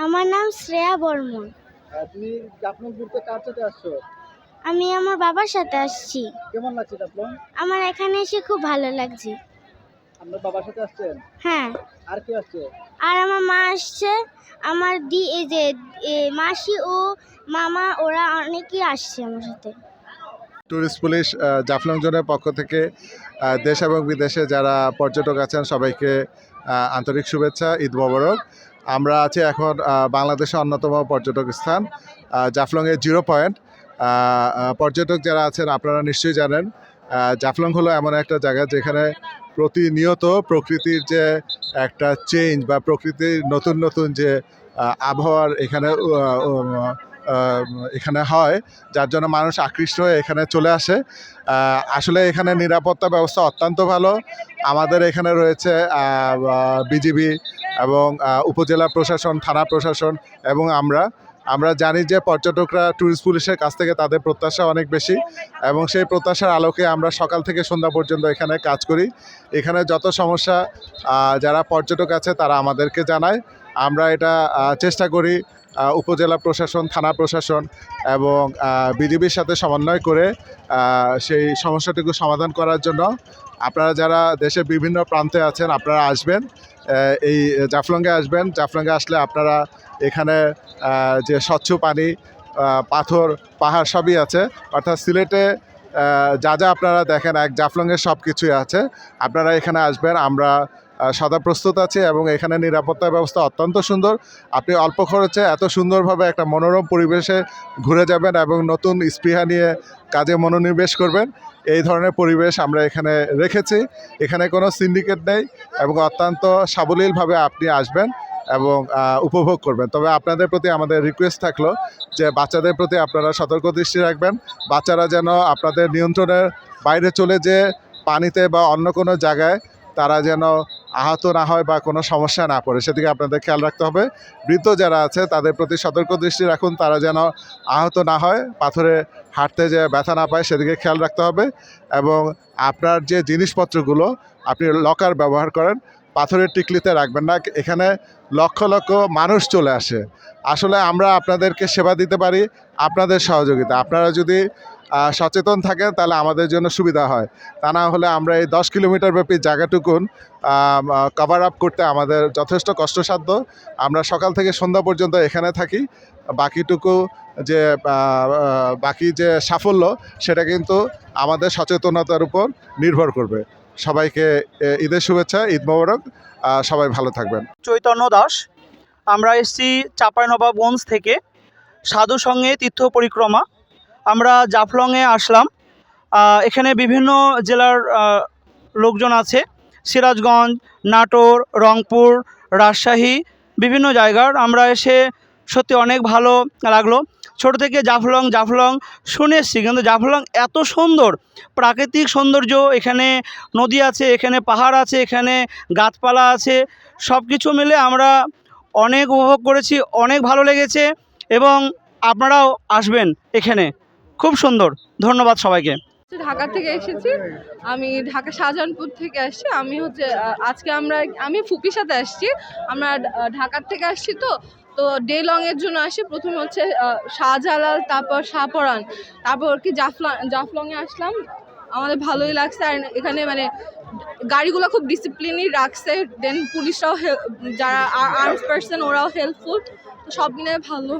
আমার নাম শ্রেয়া বর্মন। তুমি জাফলং ঘুরতে কার সাথে আসছো? আমি আমার বাবার সাথে আসছি। কেমন লাগছে জাফলং? আমার এখানে এসে খুব ভালো লাগছে। আপনার বাবার সাথে আসছেন? হ্যাঁ, আর কি আসছে? আর আমার মা আসছে, আমার এই যে মাসি ও মামা ওরা অনেকেই আসছে আমার সাথে। ট্যুরিস্ট পুলিশ জাফলং জোনের পক্ষ থেকে দেশ এবং বিদেশে যারা পর্যটক আছেন সবাইকে আন্তরিক শুভেচ্ছা, ঈদ মোবারক। আমরা আছি এখন বাংলাদেশের অন্যতম পর্যটক স্থান জাফলংয়ের জিরো পয়েন্ট। পর্যটক যারা আছেন আপনারা নিশ্চয়ই জানেন জাফলং হলো এমন একটা জায়গা যেখানে প্রতিনিয়ত প্রকৃতির যে একটা চেঞ্জ বা প্রকৃতির নতুন নতুন যে আবহাওয়ার এখানে হয়, যার জন্য মানুষ আকৃষ্ট হয়ে এখানে চলে আসে। আসলে এখানে নিরাপত্তা ব্যবস্থা অত্যন্ত ভালো। আমাদের এখানে রয়েছে বিজিবি এবং উপজেলা প্রশাসন, থানা প্রশাসন এবং আমরা জানি যে পর্যটকরা ট্যুরিস্ট পুলিশের কাছ থেকে তাদের প্রত্যাশা অনেক বেশি এবং সেই প্রত্যাশার আলোকে আমরা সকাল থেকে সন্ধ্যা পর্যন্ত এখানে কাজ করি। এখানে যত সমস্যা যারা পর্যটক আছে তারা আমাদেরকে জানায়, আমরা এটা চেষ্টা করি উপজেলা প্রশাসন, থানা প্রশাসন এবং বিজিবির সাথে সমন্বয় করে সেই সমস্যাটুকু সমাধান করার জন্য। আপনারা যারা দেশের বিভিন্ন প্রান্তে আছেন আপনারা আসবেন, এই জাফলংয়ে আসবেন। জাফলংয়ে আসলে আপনারা এখানে যে স্বচ্ছ পানি, পাথর, পাহাড় সবই আছে। অর্থাৎ সিলেটে যা যা আপনারা দেখেন এক জাফলংয়ের সব কিছুই আছে। আপনারা এখানে আসবেন, আমরা সদা প্রস্তুত আছি এবং এখানে নিরাপত্তা ব্যবস্থা অত্যন্ত সুন্দর। আপনি অল্প খরচে এত সুন্দরভাবে একটা মনোরম পরিবেশে ঘুরে যাবেন এবং নতুন স্পৃহা নিয়ে কাজে মনোনিবেশ করবেন। এই ধরনের পরিবেশ আমরা এখানে রেখেছি। এখানে কোনো সিন্ডিকেট নেই এবং অত্যন্ত সাবলীলভাবে আপনি আসবেন এবং উপভোগ করবেন। তবে আপনাদের প্রতি আমাদের রিকোয়েস্ট থাকলো যে বাচ্চাদের প্রতি আপনারা সতর্ক দৃষ্টি রাখবেন। বাচ্চারা যেন আপনাদের নিয়ন্ত্রণের বাইরে চলে যেয়ে পানিতে বা অন্য কোনো জায়গায় তারা যেন আহত না হয় বা কোনো সমস্যা না পড়ে, সেদিকে আপনাদের খেয়াল রাখতে হবে। বৃদ্ধ যারা আছে তাদের প্রতি সতর্ক দৃষ্টি রাখুন, তারা যেন আহত না হয়, পাথরে হাঁটতে যে ব্যথা না পায় সেদিকে খেয়াল রাখতে হবে। এবং আপনার যে জিনিসপত্রগুলো আপনি লকার ব্যবহার করেন, পাথরের টিকলিতে রাখবেন না। এখানে লক্ষ লক্ষ মানুষ চলে আসে। আসলে আমরা আপনাদেরকে সেবা দিতে পারি আপনাদের সহযোগিতা। আপনারা যদি সচেতন থাকেন তাহলে আমাদের জন্য সুবিধা হয়। তা না হলে আমরা এই 10 কিলোমিটার ব্যাপী জায়গাটুকুন কভার আপ করতে আমাদের যথেষ্ট কষ্টসাধ্য। আমরা সকাল থেকে সন্ধ্যা পর্যন্ত এখানে থাকি। বাকিটুকু যে বাকি যে সাফল্য সেটা কিন্তু আমাদের সচেতনতার উপর নির্ভর করবে। সবাইকে ঈদের শুভেচ্ছা, ঈদ মোবারক। সবাই ভালো থাকবেন। চৈতন্য দাস, আমরা এসেছি চাঁপাইনবাবগঞ্জ থেকে সাধু সঙ্গে তীর্থ পরিক্রমা। আমরা জাফলংয়ে আসলাম। এখানে বিভিন্ন জেলার লোকজন আছে, সিরাজগঞ্জ, নাটোর, রংপুর, রাজশাহী, বিভিন্ন জায়গার। আমরা এসে সত্যি অনেক ভালো লাগলো। ছোটো থেকে জাফলং শুনে এসেছি, কিন্তু জাফলং এত সুন্দর প্রাকৃতিক সৌন্দর্য, এখানে নদী আছে, এখানে পাহাড় আছে, এখানে গাছপালা আছে, সব কিছু মিলে আমরা অনেক উপভোগ করেছি, অনেক ভালো লেগেছে এবং আপনারাও আসবেন এখানে, খুব সুন্দর। ধন্যবাদ সবাইকে। ঢাকা থেকে এসেছি, আমি ঢাকা শাহজাহানপুর থেকে আসছি। আজকে আমি ফুপির সাথে আসছি। আমরা ঢাকার থেকে আসছি, তো ডে লং এর জন্য আসি। প্রথমে হচ্ছে শাহজালাল, তারপর শাহপরান, তারপর কি জাফলংয়ে আসলাম। আমাদের ভালোই লাগছে। আর এখানে মানে গাড়িগুলো খুব ডিসিপ্লিনই রাখছে। দেন পুলিশরাও, যারা আর্মড পার্সন ওরাও হেল্পফুল। সব মিলে ভালো।